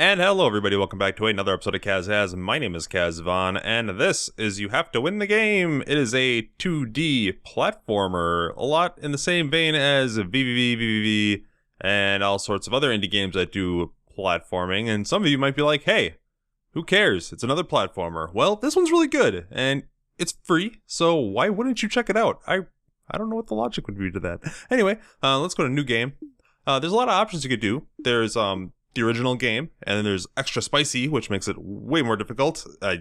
And hello everybody, welcome back to another episode of Kaz Has. My name is Kaz Vaughn, and this is You Have to Win the Game. It is a 2D platformer, a lot in the same vein as VVVVVV and all sorts of other indie games that do platforming. And some of you might be like, hey, who cares? It's another platformer. Well, this one's really good, and it's free, so why wouldn't you check it out? I don't know what the logic would be to that. Anyway, let's go to new game. There's a lot of options you could do. There's the original game, and then there's extra spicy, which makes it way more difficult. I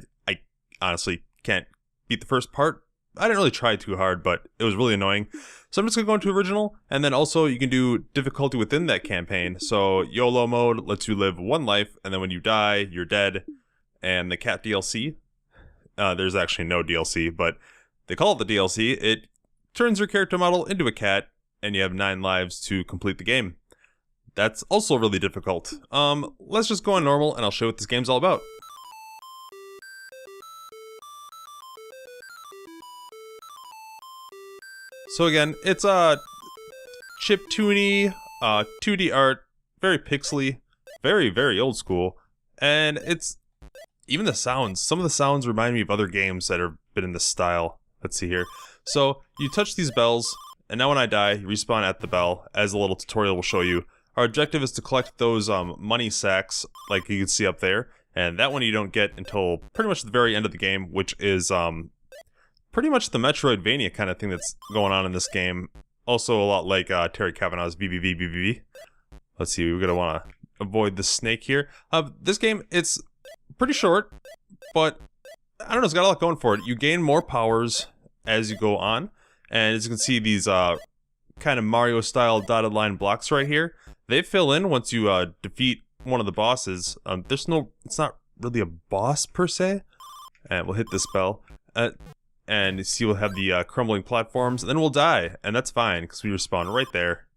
honestly can't beat the first part. I didn't really try too hard, but it was really annoying. So I'm just gonna go into original, and then also you can do difficulty within that campaign. So YOLO mode lets you live one life, and then when you die, you're dead. And the cat DLC, there's actually no DLC, but they call it the DLC. It turns your character model into a cat, and you have 9 lives to complete the game. That's also really difficult. Let's just go on normal and I'll show you what this game's all about. So again, it's chiptune-y, 2D art, very pixely, very old school, and it's even the sounds. Some of the sounds remind me of other games that have been in this style. Let's see here. So you touch these bells, and now when I die, you respawn at the bell, as the little tutorial will show you. Our objective is to collect those money sacks, like you can see up there, and that one you don't get until pretty much the very end of the game, which is pretty much the metroidvania kind of thing that's going on in this game. Also a lot like Terry Kavanagh's VVVVVV. Let's see, we're gonna want to avoid the snake here. This game, it's pretty short, but I don't know, it's got a lot going for it. You gain more powers as you go on, and as you can see, these kind of Mario-style dotted line blocks right here, they fill in once you defeat one of the bosses. It's not really a boss per se. And we'll hit this bell. And you see we'll have the crumbling platforms, and then we'll die. And that's fine, because we respawn right there.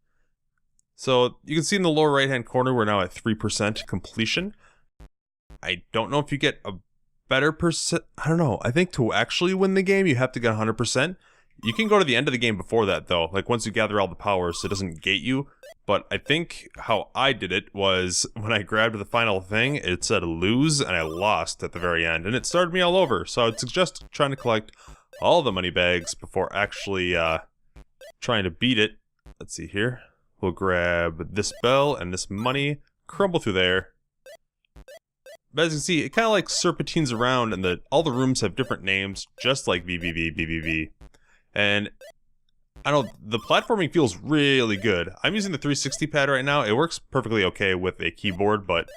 So you can see in the lower right hand corner, we're now at 3% completion. I don't know if you get a better percent. I don't know. I think to actually win the game, you have to get 100%. You can go to the end of the game before that, though. Like, once you gather all the powers, so it doesn't gate you. But I think how I did it was, when I grabbed the final thing, it said lose, and I lost at the very end. And it started me all over. So I would suggest trying to collect all the money bags before actually trying to beat it. Let's see here. We'll grab this bell and this money, crumble through there. But as you can see, it kind of like serpentines around, and all the rooms have different names, just like VVVVVV. And I don't know, the platforming feels really good. I'm using the 360 pad right now. It works perfectly okay with a keyboard, but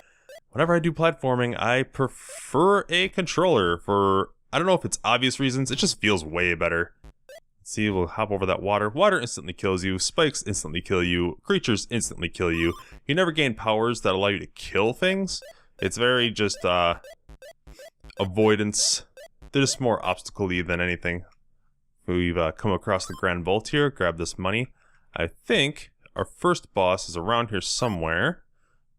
whenever I do platforming, I prefer a controller for, I don't know if it's obvious reasons, it just feels way better. Let's see, we'll hop over that water. Water instantly kills you, spikes instantly kill you, creatures instantly kill you. You never gain powers that allow you to kill things. It's very just, avoidance. They're just more obstacle-y than anything. We've come across the Grand Vault here, grab this money. I think our first boss is around here somewhere.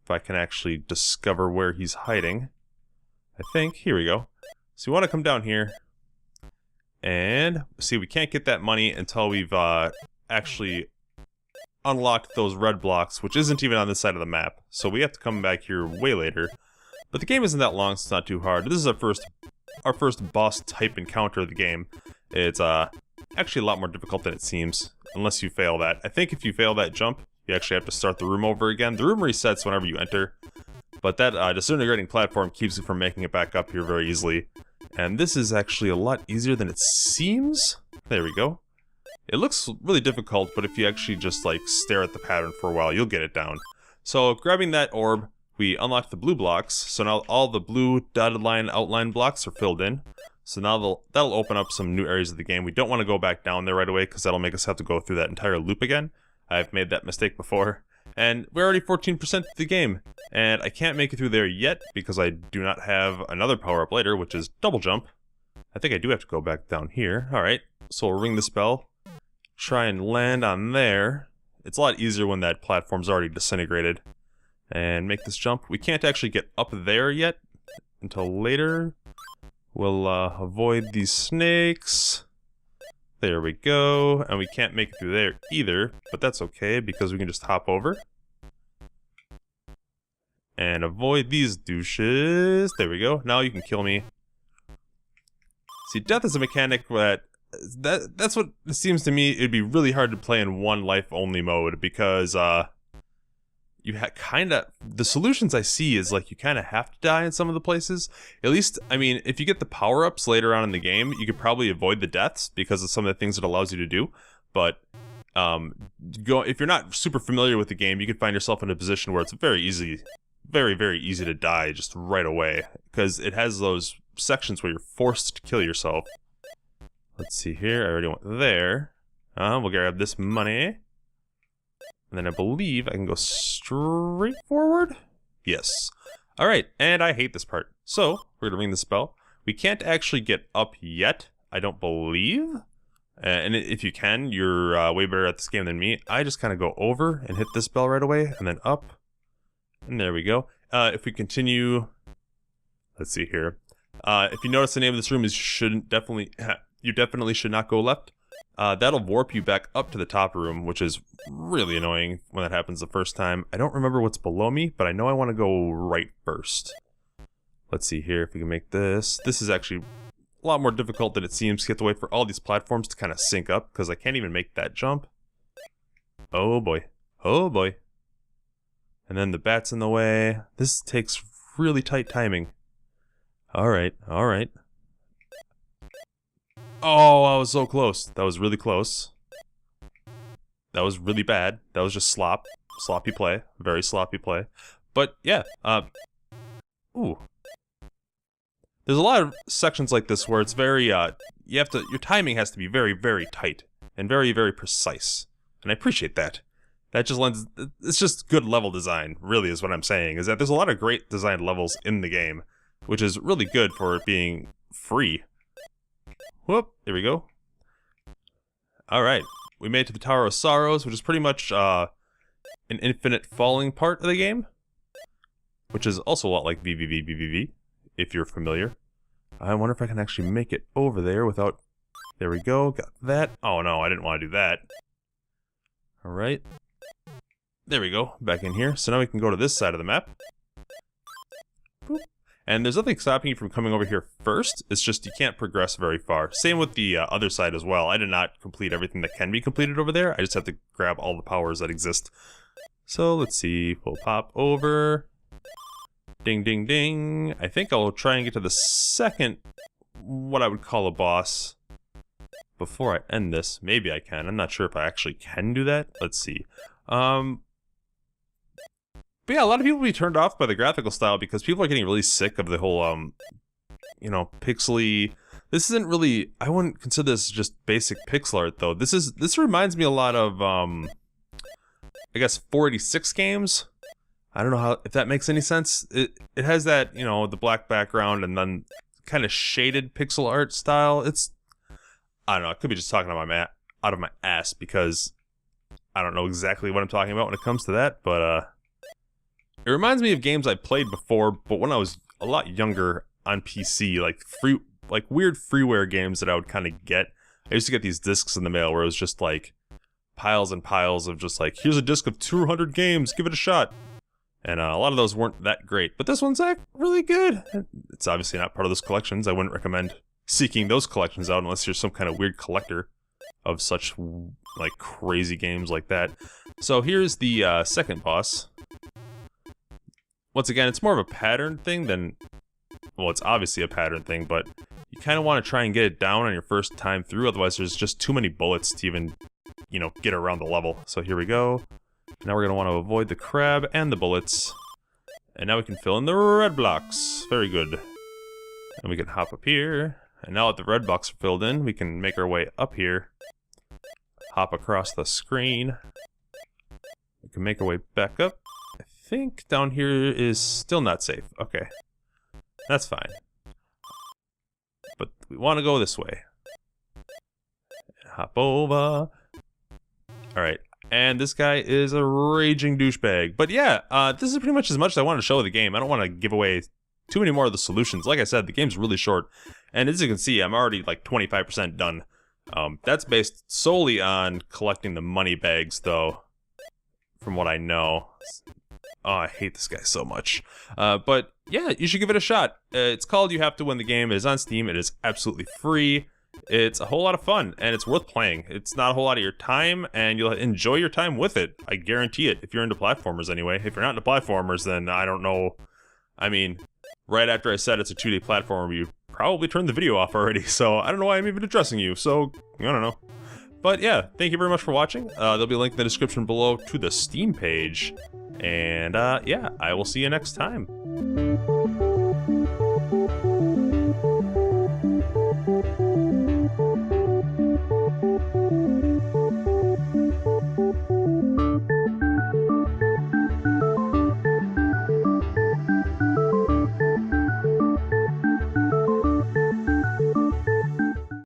If I can actually discover where he's hiding. I think, here we go. So we want to come down here. And, see, we can't get that money until we've actually unlocked those red blocks, which isn't even on this side of the map. So we have to come back here way later. But the game isn't that long, so it's not too hard. This is our first boss type encounter of the game. It's actually a lot more difficult than it seems, unless you fail that. I think if you fail that jump, you actually have to start the room over again. The room resets whenever you enter, but that disintegrating platform keeps you from making it back up here very easily. And this is actually a lot easier than it seems. There we go. It looks really difficult, but if you actually just like stare at the pattern for a while, you'll get it down. So grabbing that orb, we unlock the blue blocks, so now all the blue dotted line outline blocks are filled in. So now that'll open up some new areas of the game. We don't want to go back down there right away, because that'll make us have to go through that entire loop again. I've made that mistake before. And we're already 14% of the game. And I can't make it through there yet, because I do not have another power-up later, which is double jump. I think I do have to go back down here. Alright, so we'll ring this bell. Try and land on there. It's a lot easier when that platform's already disintegrated. And make this jump. We can't actually get up there yet until later. We'll avoid these snakes. There we go. And we can't make it through there either, but that's okay because we can just hop over. And avoid these douches. There we go. Now you can kill me. See, death is a mechanic that's what it seems to me. It'd be really hard to play in one life only mode because you kinda, the solutions I see is like you kinda have to die in some of the places. At least, I mean, if you get the power-ups later on in the game, you could probably avoid the deaths because of some of the things it allows you to do. But if you're not super familiar with the game, you could find yourself in a position where it's very easy, very, very easy to die just right away because it has those sections where you're forced to kill yourself. Let's see here. I already went there. We'll grab this money. And then I believe I can go straight forward? Yes. Alright, and I hate this part. So, we're gonna ring the bell. We can't actually get up yet, I don't believe. And if you can, you're way better at this game than me. I just kind of go over and hit this bell right away, and then up. And there we go. If we continue... Let's see here. If you notice the name of this room is you definitely should not go left. That'll warp you back up to the top room, which is really annoying when that happens the first time. I don't remember what's below me, but I know I want to go right first. Let's see here if we can make this. This is actually a lot more difficult than it seems. You have to wait for all these platforms to kind of sync up, because I can't even make that jump. Oh boy. Oh boy. And then the bat's in the way. This takes really tight timing. Alright, alright. Oh, I was so close. That was really close. That was really bad. That was just sloppy play. Very sloppy play. But yeah, ooh. There's a lot of sections like this where it's very, your timing has to be very, very tight. And very, very precise. And I appreciate that. That just lends, it's just good level design, really is what I'm saying. Is that there's a lot of great designed levels in the game. Which is really good for it being free. Whoop, there we go. Alright, we made it to the Tower of Sorrows, which is pretty much an infinite falling part of the game. Which is also a lot like VVVVVV, if you're familiar. I wonder if I can actually make it over there without... There we go, got that. Oh no, I didn't want to do that. Alright. There we go, back in here. So now we can go to this side of the map. Boop. And there's nothing stopping you from coming over here first, it's just you can't progress very far. Same with the other side as well. I did not complete everything that can be completed over there, I just have to grab all the powers that exist. So let's see, we'll pop over. Ding ding ding. I think I'll try and get to the second, what I would call a boss, before I end this. Maybe I can, I'm not sure if I actually can do that. Let's see. But yeah, a lot of people will be turned off by the graphical style because people are getting really sick of the whole, you know, pixely... This isn't really... I wouldn't consider this just basic pixel art, though. This reminds me a lot of, I guess, 486 games? I don't know if that makes any sense. It has that, you know, the black background and then kind of shaded pixel art style. It's... I don't know, I could be just talking out of my ass because I don't know exactly what I'm talking about when it comes to that, but, it reminds me of games I played before, but when I was a lot younger on PC, like weird freeware games that I would kind of get. I used to get these discs in the mail where it was just like piles and piles of just like, here's a disc of 200 games, give it a shot. And a lot of those weren't that great, but this one's really good. It's obviously not part of those collections. I wouldn't recommend seeking those collections out unless you're some kind of weird collector of such like crazy games like that. So here's the second boss. Once again, it's more of a pattern thing than... Well, it's obviously a pattern thing, but you kind of want to try and get it down on your first time through, otherwise there's just too many bullets to even, you know, get around the level. So here we go. Now we're going to want to avoid the crab and the bullets. And now we can fill in the red blocks. Very good. And we can hop up here. And now that the red blocks are filled in, we can make our way up here. Hop across the screen. We can make our way back up. I think down here is still not safe. Okay. That's fine. But we want to go this way. Hop over. Alright. And this guy is a raging douchebag. But yeah, this is pretty much as much as I wanted to show of the game. I don't want to give away too many more of the solutions. Like I said, the game's really short. And as you can see, I'm already like 25% done. That's based solely on collecting the money bags, though. From what I know. Oh, I hate this guy so much. But yeah, you should give it a shot. It's called You Have to Win the Game. It is on Steam. It is absolutely free. It's a whole lot of fun, and it's worth playing. It's not a whole lot of your time, and you'll enjoy your time with it. I guarantee it, if you're into platformers anyway. If you're not into platformers, then I don't know. I mean, right after I said it's a 2D platformer, you probably turned the video off already, so I don't know why I'm even addressing you, so I don't know. But yeah, thank you very much for watching. There'll be a link in the description below to the Steam page. And yeah, I will see you next time.